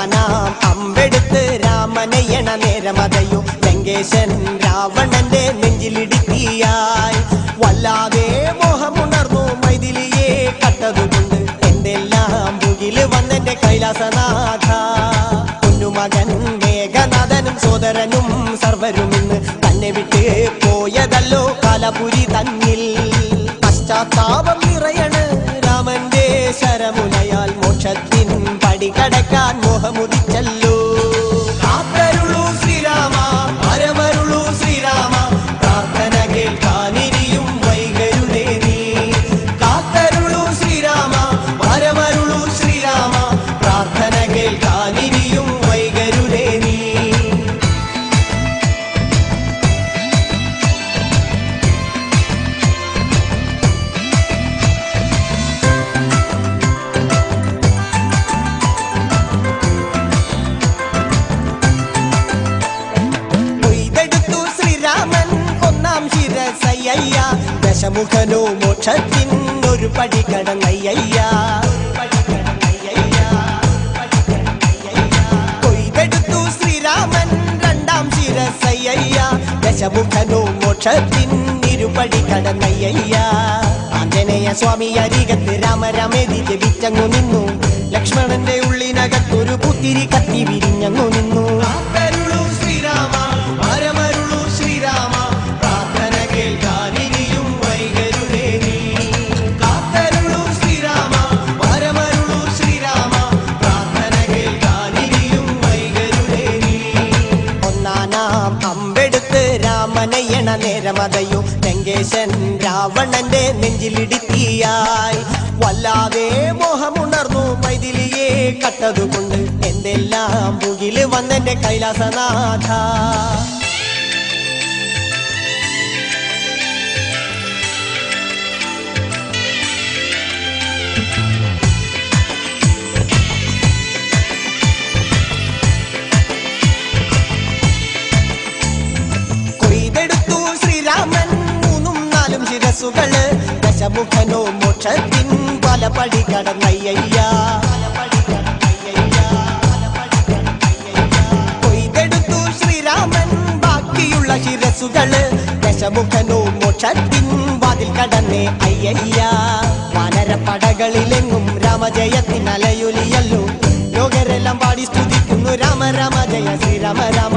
ഒന്നാനാം അമ്പെടുത്ത് രാമനയണ നേരമതയോ ലങ്കേശൻ രാവണന്റെ നെഞ്ചിലിടുക്കിയായി വല്ലാതെ മോഹമുണർന്നു മൈഥിലിയെ കട്ടതുകൊണ്ട് എന്തെല്ലാം മുകില് വന്നെന്റെ കൈലാസനാഥ കുഞ്ഞുമകൻ മേഘനാഥനും സോദരനും സർവരും ഇന്ന് തന്നെ വിട്ട് പോയതല്ലോ കാലപുരി തന്നിൽ പശ്ചാത്താപം നിറയണ് രാമന്റെ ശരമുനയാൽ മോക്ഷത്തിൻ പടികടക്കാൻ മോഹമുദിച്ചല്ലോ കാത്തരുളൂ ശ്രീരാമ പരമരുളൂ ശ്രീരാമ പ്രാർത്ഥന കേൾക്കാനിരിയും വൈകരുതേ നീ കാത്തരുളൂ ശ്രീരാമ പരമരുളൂ ശ്രീരാമ പ്രാർത്ഥന കേൾക്കാനിരിയും വൈകരുതേ നീ ദശമുഖനോ മോക്ഷത്തിൻ ഒരു പടി കടന്നയ്യ കൊയ്തെടുത്തു ശ്രീരാമൻ രണ്ടാം ശിരസയ്യ ദശമുഖനോ മോക്ഷത്തിൻ ഇരുപടി കടന്നയ്യ ആഞ്ജനേയ സ്വാമി അരികത്ത് രാമരാമേതി ജപിച്ചങ്ങു നിന്നു ലക്ഷ്മണന്റെ ഉള്ളിനകത്തൊരു പുത്തിരി കത്തി വിരിഞ്ഞങ്ങു നിന്നു ശ്രീരാമ പരമരുളൂ ശ്രീരാമ പ്രാർത്ഥന കേൾക്കാനിരിയും വൈകരുതേ നീ കാത്തരുളൂ ശ്രീരാമ പരമരുളൂ ശ്രീരാമ പ്രാർത്ഥന കേൾക്കാനിരിയും വൈകരുതേ നീ ഒന്നാനാം അമ്പെടുത്ത് രാമനയണ നേരമതയോ ലങ്കേശൻ രാവണന്റെ നെഞ്ചിലിടുക്കിയായി വല്ലാതെ മോഹമുണർന്നു മൈഥിലിയെ കട്ടതുകൊണ്ട് എന്തെല്ലാം മുകില് വന്നെന്റെ കൈലാസനാഥ കൊയ്തെടുത്തു ശ്രീരാമൻ മൂന്നും നാലും ശിരസുകള് ദശമുഖനോ മോക്ഷത്തിൻ പല പടി കടന്നയ്യ കൊയ്തെടുത്തു ശ്രീരാമൻ ബാക്കിയുള്ള ശിരസുകള് ദശമുഖനോ മോക്ഷത്തിൻ വാതിൽ കടന്നേ അയ്യ വാനരപ്പടകളിലെങ്ങും രാമജയത്തിനലയൊലിയല്ലോ ലോകരെല്ലാം പാടി സ്തുതിക്കുന്നു രാമ രാമ ജയ ശ്രീരാമ രാമ